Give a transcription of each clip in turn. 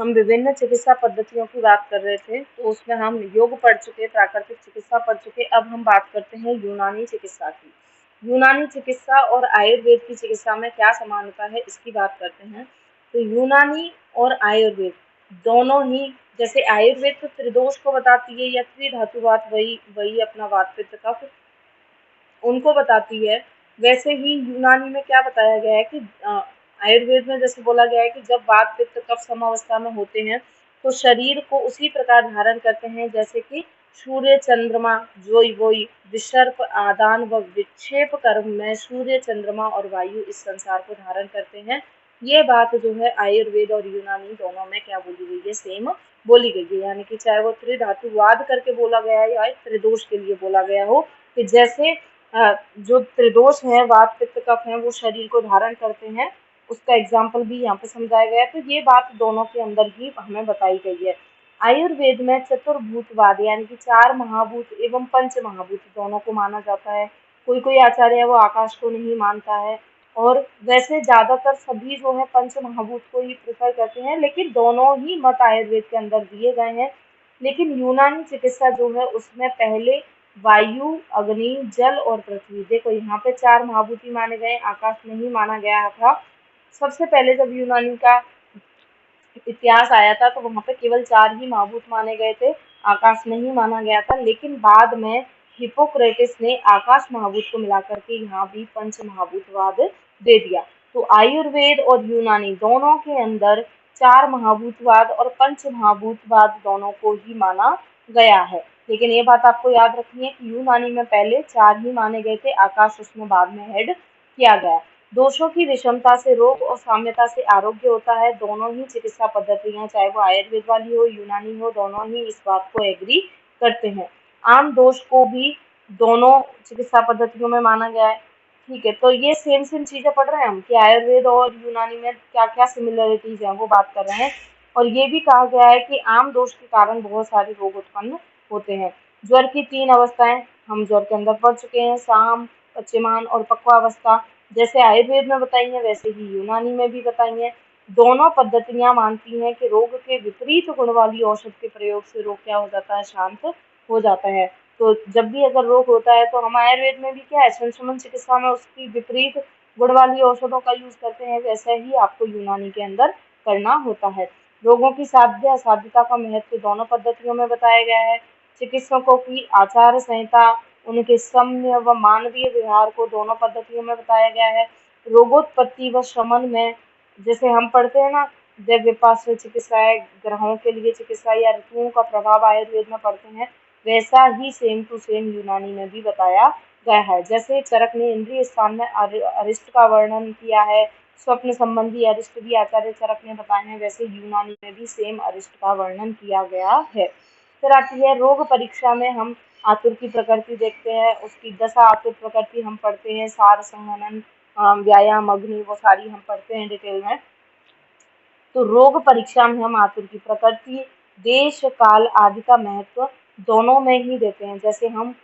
हम विभिन्न चिकित्सा पद्धतियों की बात कर रहे थे, तो उसमें हम योग पढ़ चुके, प्राकृतिक चिकित्सा पढ़ चुके। अब हम बात करते हैं यूनानी चिकित्सा की। यूनानी चिकित्सा और आयुर्वेद की चिकित्सा में क्या समानता है, इसकी बात करते हैं। तो यूनानी और आयुर्वेद दोनों ही, जैसे आयुर्वेद तो त्रिदोष को बताती है या त्रिधातुवात, वही वही अपना वात पित्त कफ उनको बताती है। वैसे ही यूनानी में क्या बताया गया है कि आयुर्वेद में जैसे बोला गया है कि जब वात पित्त कफ समावस्था में होते हैं तो शरीर को उसी प्रकार धारण करते हैं जैसे कि सूर्य चंद्रमा जोई वोई विसर्प आदान व विक्षेप कर्म में सूर्य चंद्रमा और वायु इस संसार को धारण करते हैं। ये बात जो है आयुर्वेद और यूनानी दोनों में क्या बोली गई है, सेम बोली गई है। यानी कि चाहे वो त्रिधातुवाद करके बोला गया है या त्रिदोष के लिए बोला गया हो, कि जैसे जो त्रिदोष है वात पित्त कफ है वो शरीर को धारण करते हैं, उसका एग्जाम्पल भी यहाँ पे समझाया गया है। तो ये बात दोनों के अंदर ही हमें बताई गई है। आयुर्वेद में चतुर्भूतवाद यानी कि चार महाभूत एवं पंच महाभूत दोनों को माना जाता है। कोई कोई आचार्य है वो आकाश को नहीं मानता है, और वैसे ज्यादातर सभी जो है पंच महाभूत को ही प्रेफर करते हैं, लेकिन दोनों ही मत आयुर्वेद के अंदर दिए गए हैं। लेकिन यूनानी चिकित्सा जो है उसमें पहले वायु, अग्नि, जल और पृथ्वी, देखो यहाँ पे चार महाभूति माने गए, आकाश नहीं माना गया था। सबसे पहले जब यूनानी का इतिहास आया था तो वहाँ पे केवल चार ही महाभूत माने गए थे, आकाश नहीं माना गया था। लेकिन बाद में हिपोक्रेटिस ने आकाश महाभूत को मिलाकर के यहाँ भी पंच महाभूतवाद दे दिया। तो आयुर्वेद और यूनानी दोनों के अंदर चार महाभूतवाद और पंच महाभूतवाद दोनों को ही माना गया है। लेकिन ये बात आपको याद रखनी है कि यूनानी में पहले चार ही माने गए थे, आकाश उसमें बाद में ऐड किया गया। दोषों की विषमता से रोग और साम्यता से आरोग्य होता है। दोनों ही चिकित्सा पद्धतियां, चाहे वो आयुर्वेद वाली हो यूनानी हो, दोनों ही इस बात को एग्री करते हैं। आम दोष को भी दोनों चिकित्सा पद्धतियों में माना गया है। ठीक है, तो ये सेम सेम चीजें पढ़ रहे हैं हम कि आयुर्वेद और यूनानी में क्या क्या सिमिलरिटीज है वो बात कर रहे हैं। और ये भी कहा गया है कि आम दोष के कारण बहुत सारे रोग उत्पन्न होते हैं। ज्वर की तीन अवस्थाएं हम ज्वर के अंदर पढ़ चुके हैं, साम, पच्यमान और पक्वावस्था। जैसे आयुर्वेद में बताई है वैसे ही यूनानी में भी बताई है। दोनों पद्धतियां मानती हैं कि रोग के विपरीत गुण वाली औषध के प्रयोग से रोग क्या हो जाता है, शांत हो जाता है। तो जब भी अगर रोग होता है तो हम आयुर्वेद में भी क्या है, संशमन चिकित्सा में उसकी विपरीत गुण वाली औषधों का यूज करते हैं, वैसे ही आपको यूनानी के अंदर करना होता है। रोगों की साध्य असाध्यता का महत्व दोनों पद्धतियों में बताया गया है। चिकित्सकों की आचार संहिता, उनके सम्य व मानवीय व्यवहार को दोनों पद्धतियों में बताया गया है। रोगोत्पत्ति व शमन में जैसे हम पढ़ते हैं ना, द्रव्यपार्श्व चिकित्सा है, ग्रहों के लिए चिकित्सा या ऋतुओं का प्रभाव आयुर्वेद में पढ़ते हैं, वैसा ही सेम टू सेम यूनानी में भी बताया गया है। जैसे चरक ने इंद्रिय स्थान में अरिष्ट का वर्णन किया है, स्वप्न संबंधी अरिष्ट भी आचार्य चरक ने बताए हैं, वैसे यूनानी में भी सेम अरिष्ट का वर्णन किया गया है। फिर आती है रोग परीक्षा में हम आतुर की प्रकृति देखते हैं, उसकी दशा आतुर प्रकृति हम पढ़ते हैं, सार संहनन, व्यायाम, अग्नि, वो सारी हम पढ़ते हैं डिटेल में। तो रोग परीक्षा में हम आतुर की प्रकृति, देश, काल आदि का महत्व दोनों में ही देते हैं। जैसे हम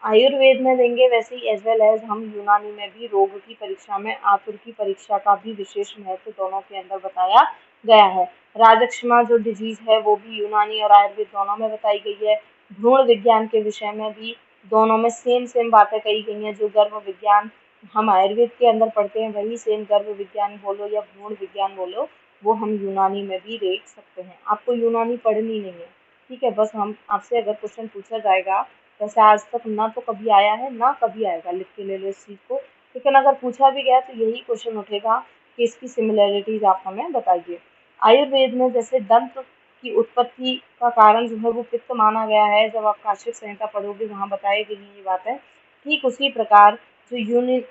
आयुर्वेद में देंगे वैसे ही एज वेल एज हम यूनानी में भी रोग की परीक्षा में आतुर की परीक्षा का भी विशेष महत्व दोनों के अंदर बताया गया है। राजक्षमा जो डिजीज है वो भी यूनानी और आयुर्वेद दोनों में बताई गई है। भ्रूण विज्ञान के विषय में भी दोनों में सेम सेम बातें कही गई हैं। जो गर्भ विज्ञान हम आयुर्वेद के अंदर पढ़ते हैं वही सेम गर्भ विज्ञान बोलो या भ्रूण विज्ञान बोलो, वो हम यूनानी में भी देख सकते हैं। आपको यूनानी पढ़नी नहीं है, ठीक है, बस हम आपसे अगर क्वेश्चन पूछा जाएगा, वैसे आज तक ना तो कभी आया है ना कभी आएगा, लिख के ले लो इस चीज़ को, लेकिन अगर पूछा भी गया तो यही क्वेश्चन उठेगा कि इसकी सिमिलरिटीज आप हमें बताइए। आयुर्वेद में जैसे दंत की उत्पत्ति का कारण जो है वो पित्त माना गया है, जब आप काशिक संहिता पढ़ोगे वहाँ बताई गई ये बातें। ठीक उसी प्रकार जो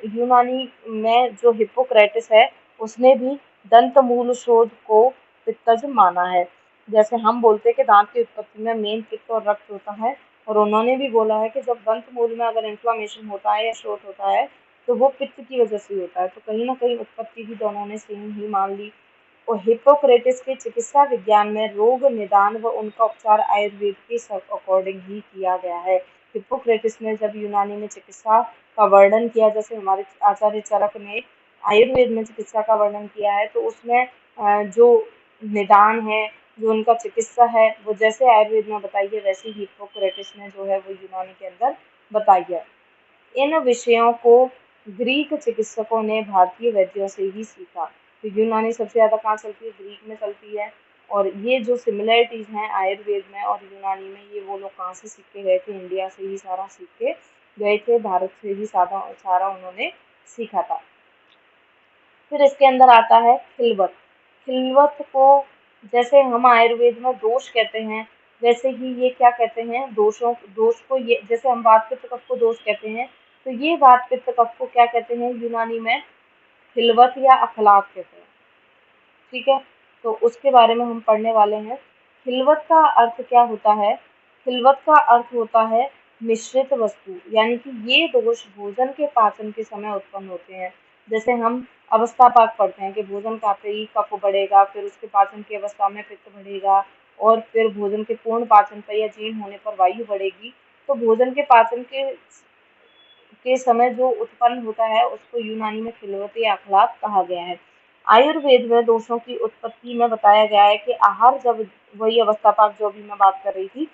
यूनानी में जो हिप्पोक्रेटिस है उसने भी दंत मूल शोध को पित्तज माना है। जैसे हम बोलते हैं कि दांत की उत्पत्ति में मेन पित्त और रक्त होता है, और उन्होंने भी बोला है कि जब दंत मूल में अगर इन्फ्लामेशन होता है या शोथ होता है तो वो पित्त की वजह से होता है। तो कहीं ना कहीं उत्पत्ति भी दोनों ने सेम ही मान ली। और हिप्पोक्रेटिस के चिकित्सा विज्ञान में रोग निदान व उनका उपचार आयुर्वेद के अकॉर्डिंग ही किया गया है। हिप्पोक्रेटिस ने जब यूनानी में चिकित्सा का वर्णन किया, जैसे हमारे आचार्य चरक ने आयुर्वेद में चिकित्सा का वर्णन किया है, तो उसमें जो निदान है, जो उनका चिकित्सा है, वो जैसे आयुर्वेद में बताई है वैसे ही हिप्पोक्रेटिस ने जो है वो यूनानी के अंदर बताई है। इन विषयों को ग्रीक चिकित्सकों ने भारतीय वैद्यों से ही सीखा। तो यूनानी सबसे ज़्यादा कहाँ चलती है? ग्रीक में चलती है। और ये जो सिमिलरिटीज़ हैं आयुर्वेद में और यूनानी में, ये वो लोग कहाँ से सीख के गए थे? इंडिया से ही सारा सीख के गए थे, भारत से ही सारा सारा उन्होंने सीखा था। फिर इसके अंदर आता है खिलवत। खिलवत को जैसे हम आयुर्वेद में दोष कहते हैं, वैसे ही ये क्या कहते हैं? दोष को, ये जैसे हम वात पित्त कफ को दोष कहते हैं, तो ये वात पित्त कफ को क्या कहते हैं यूनानी में? खिलवत या अखलात कहते हैं। ठीक है, तो उसके बारे में हम पढ़ने वाले हैं। खिलवत का अर्थ क्या होता है? खिलवत का अर्थ होता है मिश्रित वस्तु, यानी कि ये दोष भोजन के पाचन के समय उत्पन्न होते हैं। जैसे हम अवस्था पाक पढ़ते हैं कि भोजन खाते ही कफ बढ़ेगा, फिर उसके पाचन की अवस्था में पित्त बढ़ेगा, और फिर भोजन के पूर्ण पाचन पर या जीर्ण होने पर वायु बढ़ेगी। तो भोजन के पाचन के समय जो उत्पन्न होता है उसको यूनानी में खिलवत या अखलात कहा गया है। आयुर्वेद में दोषों की उत्पत्ति में बताया गया है कि आहार जब, वही अवस्था पाक जो अभी मैं बात कर रही थी,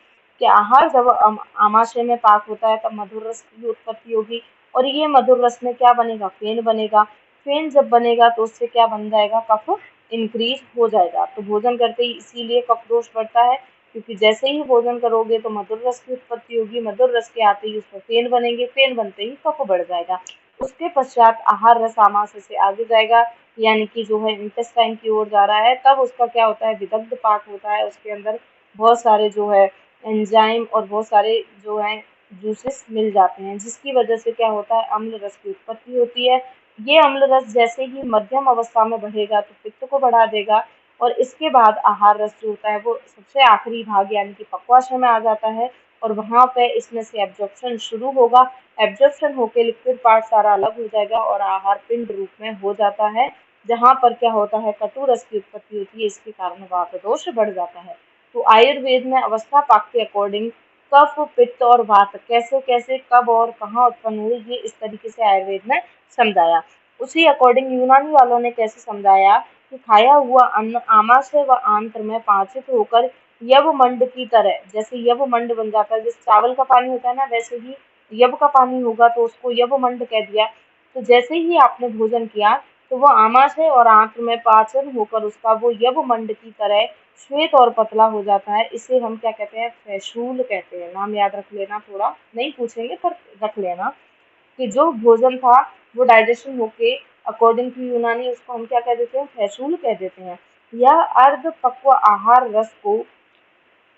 कि आहार जब आमाशय में पाक होता है तब मधुर रस की उत्पत्ति होगी, और ये मधुर रस में क्या बनेगा? फेन बनेगा। फेन जब बनेगा तो उससे क्या बन जाएगा? कफ इंक्रीज हो जाएगा। तो भोजन करते ही इसीलिए कफ दोष बढ़ता है, क्योंकि जैसे ही भोजन करोगे तो मधुर रस की उत्पत्ति होगी, मधुर रस के आते ही उसमें फेन बनेंगे, फेन बनते ही कफ बढ़ जाएगा। उसके पश्चात आहार रस आमाशय से आगे जाएगा, यानी कि जो है इंटेस्टाइन की ओर जा रहा है, तब उसका क्या होता है? विदग्ध पाक होता है। उसके अंदर बहुत सारे जो है एंजाइम और बहुत सारे जो है जूसेस मिल जाते हैं, जिसकी वजह से क्या होता है? अम्ल रस की उत्पत्ति होती है। ये अम्ल रस जैसे ही मध्यम अवस्था में बढ़ेगा तो पित्त को बढ़ा देगा, और इसके बाद आहार रस जो होता है वो सबसे आखिरी भाग यानी कि पक्वाशय में आ जाता है, और वहाँ पे इसमें से एब्जॉर्प्शन शुरू होगा। एब्जॉर्प्शन होकर लिक्विड पार्ट सारा अलग हो जाएगा और आहार पिंड रूप में हो जाता है, जहाँ पर क्या होता है? कटु रस की उत्पत्ति होती है, इसके कारण वात दोष बढ़ जाता है। तो आयुर्वेद में अवस्था पाक के अकॉर्डिंग कफ, पित्त और वात कैसे कैसे, कब और कहाँ उत्पन्न हुए, ये इस तरीके से आयुर्वेद में समझाया। उसी अकॉर्डिंग यूनानी वालों ने कैसे समझाया कि खाया हुआ अन्न आमाशय व आंत्र में पाचित होकर यवमंड की तरह, जैसे यवमंड बन जाता है, जैसे चावल का पानी होता है ना, वैसे ही यव का पानी होगा तो उसको यवमंड कह दिया। तो जैसे ही आपने भोजन किया तो वो आमाशय और आंत्र में पाचन होकर उसका वो यवमंड की तरह श्वेत और पतला हो जाता है। इसे हम क्या कहते हैं? फैशूल कहते हैं। नाम याद रख लेना, थोड़ा नहीं पूछेंगे पर रख लेना, कि जो भोजन था वो डाइजेशन होके अकॉर्डिंग टू यूनानी उसको हम क्या कह देते हैं? फैशूल कह देते हैं। यह अर्ध पक्व आहार रस को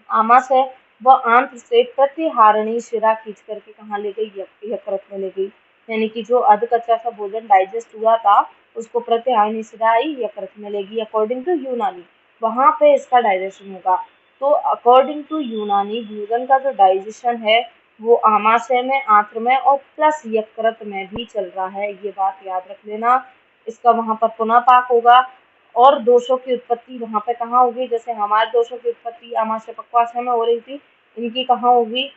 आमाशय व आंत्र से प्रतिहारणी शिरा खींच करके कहाँ ले गई? यकृत में ले गई। यानी कि जो अर्ध कच्चा सा भोजन डाइजेस्ट हुआ था उसको प्रतिहारणी शिरा आई, यकृत में ले गई अकॉर्डिंग टू यूनानी, वहां पे इसका डाइजेशन होगा। तो अकॉर्डिंग टू यूनानी भोजन का जो डाइजेशन है वो आमाशय में, आंत्र में और प्लस यकृत में भी चल रहा है, ये बात याद रख लेना। इसका वहां पर पुनः पाक होगा, और दोषों की उत्पत्ति वहां पे कहाँ होगी? जैसे हमारे दोषों की उत्पत्ति आमाशय पक्वाशय में हो रही थी, इनकी कहाँ होगी?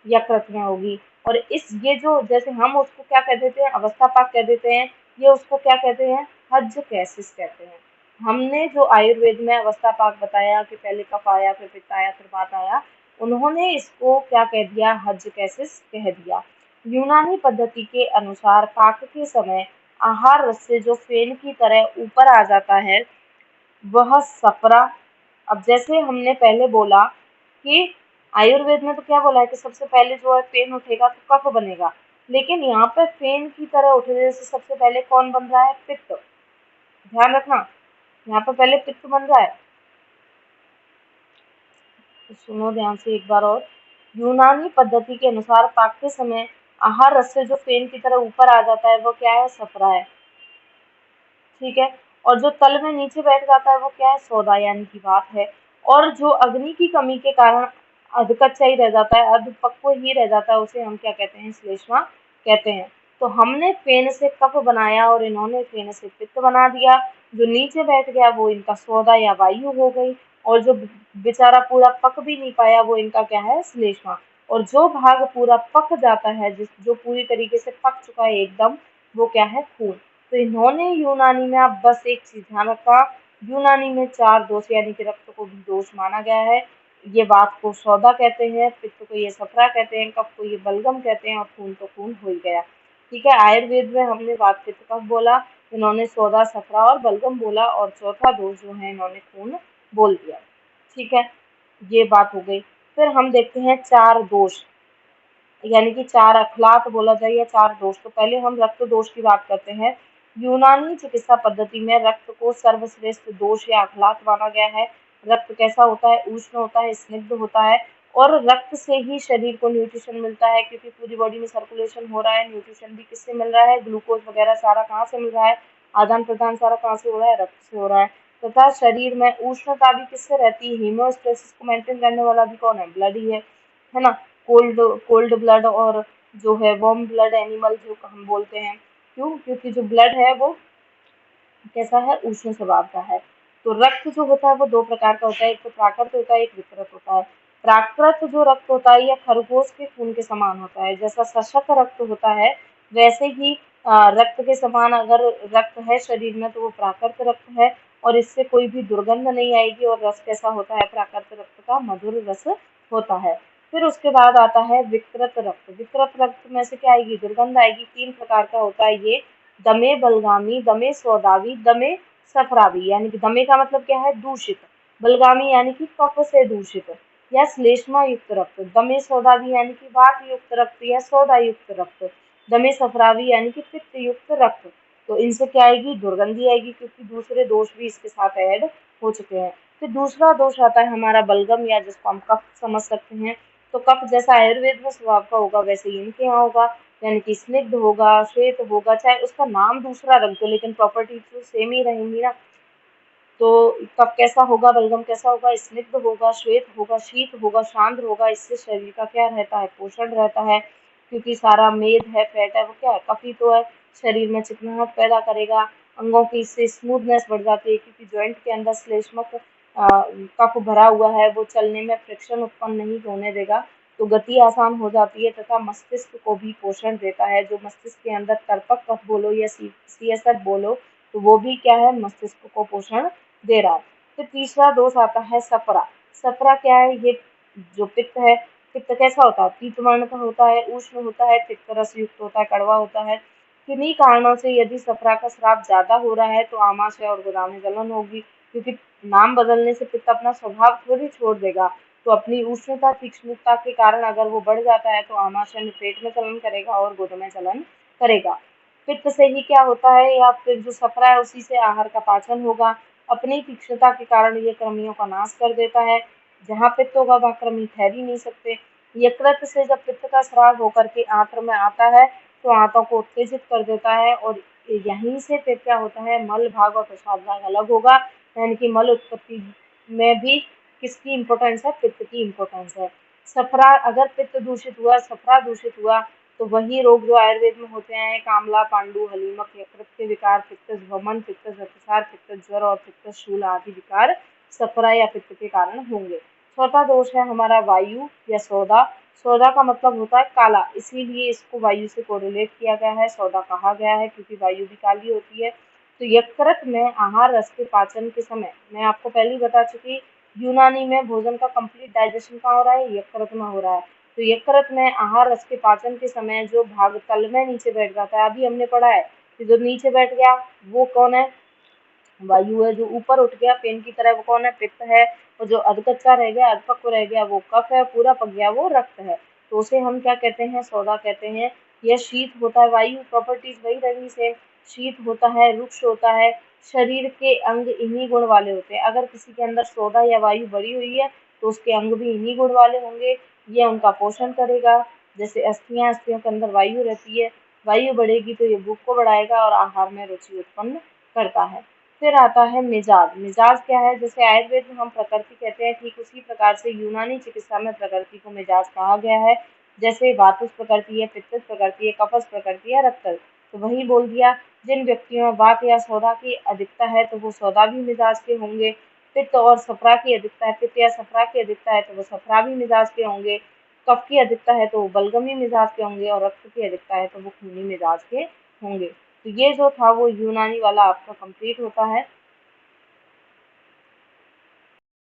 यकृत में होगी। और इस ये जो, जैसे हम उसको क्या कह देते हैं? अवस्था पाक कह देते हैं, ये उसको क्या कहते हैं? हज कैसिस कहते हैं। हमने जो आयुर्वेद में अवस्था पाक बताया कि पहले कफ आया, फिर पित्त आया, फिर वात आया, उन्होंने इसको क्या कह दिया? हज कैसिस कह दिया। यूनानी पद्धति के अनुसार पाक के समय आहार रस से जो फेन की तरह ऊपर आ जाता है वह सफरा। अब जैसे हमने पहले बोला कि आयुर्वेद में तो क्या बोला है कि सबसे पहले जो है फेन उठेगा तो कफ बनेगा, लेकिन यहाँ पे फेन की तरह उठने से सबसे पहले कौन बन रहा है? पित्त। ध्यान रखना, यहाँ पे पहले पित्त बन रहा है। तो सुनो ध्यान से एक बार और। यूनानी पद्धति के अनुसार पाक के समय आहार रस से जो फेन की तरह ऊपर आ जाता है वो क्या है? सफरा है। ठीक है, और जो तल में नीचे बैठ जाता है वो क्या है? सौदा यानी कि वात है। और जो अग्नि की कमी के कारण अधकच्चा ही रह जाता है, अधपक्व ही रह जाता है, उसे हम क्या कहते हैं? श्लेष्मा कहते हैं। तो हमने फेन से कफ बनाया और इन्होंने फेन से पित्त बना दिया। जो नीचे बैठ गया वो इनका सौदा या वायु हो गई, और जो बेचारा पूरा पक भी नहीं पाया वो इनका क्या है? श्लेष्मा। और जो भाग पूरा पक जाता है, जिस जो पूरी तरीके से पक चुका है एकदम, वो क्या है? खून। तो इन्होंने यूनानी में, आप बस एक चीज ध्यान रखा, यूनानी में 4 दोष यानी कि रक्त को भी दोष माना गया है। ये वात को सौदा कहते हैं, पित्त को ये सफरा कहते हैं, कफ को ये बलगम कहते हैं और खून तो खून हो ही गया। ठीक है, आयुर्वेद में हमने वात पित्त कफ बोला, इन्होंने सौदा सफरा और बलगम बोला और चौथा दोष जो है इन्होंने खून बोल दिया। ठीक है, ये बात हो गई। फिर हम देखते हैं 4 दोष, यानी कि 4 अखलात बोला जाए या 4 दोष। तो पहले हम रक्त दोष की बात करते हैं। यूनानी चिकित्सा पद्धति में रक्त को सर्वश्रेष्ठ दोष या अखलात माना गया है। रक्त कैसा होता है? उष्ण होता है, स्निग्ध होता है और रक्त से ही शरीर को न्यूट्रिशन मिलता है, क्योंकि पूरी बॉडी में सर्कुलेशन हो रहा है। न्यूट्रिशन भी किससे मिल रहा है? ग्लूकोज वगैरह सारा कहाँ से मिल रहा है? आदान प्रदान सारा कहाँ से हो रहा है? रक्त से हो रहा है। तथा शरीर में उष्णता भी किससे रहती है? हीमोस्टेसिस को मेंटेन करने वाला भी कौन है? ब्लड ही है ना। कोल्ड कोल्ड ब्लड और जो है वार्म ब्लड एनिमल जो हम बोलते हैं, क्यों? क्योंकि जो ब्लड है वो कैसा है? उष्ण स्वभाव का है। तो रक्त जो होता है वो 2 प्रकार का होता है, एक तो प्राकृत होता है, एक विकृत होता है। प्राकृत जो रक्त होता है यह खरगोश के खून के समान होता है। जैसा शशक रक्त होता है वैसे ही रक्त के समान अगर रक्त है शरीर में तो वो प्राकृत रक्त है और इससे कोई भी दुर्गंध नहीं आएगी। और रस कैसा होता है प्राकृत रक्त का? मधुर रस होता है। फिर उसके बाद आता है विकृत रक्त। विकृत रक्त में से क्या आएगी? दुर्गंध आएगी। 3 प्रकार का होता है ये, दमे बलगामी, दमे सौदावी, दमे सफरावी। यानी कि दमे का मतलब क्या है? दूषित। बलगामी यानी कि कफ से दूषित या श्लेष्मा युक्त रक्त। दमे सौदावी यानी कि वात युक्त रक्त या सौदा युक्त रक्त। दमे सफरावी यानी कि पित्त युक्त रक्त। तो इनसे क्या आएगी? दुर्गंधी आएगी, क्योंकि दूसरे दोष भी इसके साथ ऐड हो चुके हैं। फिर दूसरा दोष आता है हमारा बलगम, या जिसको हम कफ समझ सकते हैं। तो कफ जैसा आयुर्वेद में स्वभाव का होगा वैसे ही इनके यहाँ होगा, यानी कि स्निग्ध होगा, श्वेत होगा, चाहे उसका नाम दूसरा रख दो लेकिन प्रॉपर्टीज तो सेम ही रहेंगी ना। तो कफ कैसा होगा? बलगम कैसा होगा? स्निग्ध होगा, श्वेत होगा, शीत होगा, शांत होगा। इससे शरीर का क्या रहता है? पोषण रहता है, क्योंकि सारा मेद है, फैट है, वो क्या है? कफ ही तो है। शरीर में चिकनाहट पैदा करेगा, अंगों की इससे स्मूथनेस बढ़ जाती है, क्योंकि जॉइंट के अंदर श्लेष्मक कफ भरा हुआ है, वो चलने में फ्रिक्शन उत्पन्न नहीं होने देगा, तो गति आसान हो जाती है। तथा मस्तिष्क को भी पोषण देता है। जो मस्तिष्क के अंदर तर्पक कफ बोलो या CSF बोलो, तो वो भी क्या है? मस्तिष्क को पोषण दे रहा है। फिर तीसरा दोष आता है सफरा। सफरा क्या है? ये जो पित्त है, पित्त कैसा होता है? पीत वर्ण का होता है, उष्ण होता है, पित्त रस युक्त होता है, कड़वा होता है। किन्हीं कारणों से यदि सफरा का स्राव ज्यादा हो रहा है तो आमाशय और गुदा में जलन होगी, क्योंकि नाम बदलने से पित्त अपना स्वभाव थोड़ी छोड़ देगा। तो अपनी उष्णता तीक्ष्णता के कारण अगर वो बढ़ जाता है तो आमाशय में पेट में जलन करेगा और गुद में जलन करेगा। पित्त से ही क्या होता है, या फिर जो सफरा है उसी से आहार का पाचन होगा। अपनी तीक्ष्णता के कारण ये कृमियों का नाश कर देता है। जहाँ पित्त होगा वहाँ कृमि ठहर ही नहीं सकते। यकृत से जब पित्त का स्राव होकर के आंत्र में आता है तो आंतों को उत्तेजित कर देता है और यहीं से फिर क्या होता है? मल भाग और पेशाब भाग अलग होगा, यानी कि मल उत्पत्ति में भी किसकी इम्पोर्टेंस है? पित्त की इम्पोर्टेंस है। सफरा अगर पित्त दूषित हुआ, सफरा दूषित हुआ, तो वही रोग जो आयुर्वेद में होते हैं, कामला, पांडु, हलीमक, यकृत के विकार, पित्त वमन, पित्त रक्तसार, पित्त ज्वर और पित्त शूल आदि विकार सफरा या पित्त के कारण होंगे। चौथा दोष है हमारा वायु या सौदा। सौदा का मतलब होता है काला, इसीलिए इसको वायु से कोरिलेट किया गया है, सौदा कहा गया है, क्योंकि वायु भी काली होती है। तो यकृत में आहार रस के पाचन के समय, मैं आपको पहले ही बता चुकी, यूनानी में भोजन का कंप्लीट डाइजेशन कहाँ हो रहा है? यकृत में हो रहा है। तो यकृत में आहार रस के पाचन के समय जो भाग तल में नीचे बैठ जाता है, अभी हमने पढ़ा है कि जो नीचे बैठ गया वो कौन है? वायु है। जो ऊपर उठ गया पेन की तरह वो कौन है? पित्त है। और जो अधकच्चा रह गया, अधपक्व रह गया, वो कफ है। पूरा पक गया वो रक्त है। तो उसे हम क्या कहते हैं? सौदा कहते हैं। यह शीत होता है, वायु प्रॉपर्टीज वही रही सेम। शीत होता है, रुक्ष होता है, शरीर के अंग इन्हीं गुण वाले होते हैं। अगर किसी के अंदर सौदा या वायु बढ़ी हुई है तो उसके अंग भी इन्हीं गुण वाले होंगे। ये उनका पोषण करेगा। जैसे अस्थियां, अस्थियों के अंदर वायु रहती है, वायु बढ़ेगी तो ये भूख को बढ़ाएगा और आहार में रुचि उत्पन्न करता है। फिर आता है मिजाज। मिजाज क्या है? जैसे आयुर्वेद में हम प्रकृति कहते हैं, ठीक उसी प्रकार से यूनानी चिकित्सा में प्रकृति को मिजाज कहा गया है। जैसे वातुस प्रकृति है, पित्तस प्रकृति है, कफस प्रकृति है, रक्तस। तो वही बोल दिया, जिन व्यक्तियों में वात या सौदा की अधिकता है तो वो सौदा भी मिजाज के होंगे। पित्त और सफरा की अधिकता है, पित्त या सफरा की अधिकता है तो वो सफरा भी मिजाज के होंगे। कफ की अधिकता है तो वो बलगमी मिजाज के होंगे और रक्त की अधिकता है तो वो खूनी मिजाज के होंगे। तो ये जो था वो यूनानी वाला आपका कंप्लीट होता है।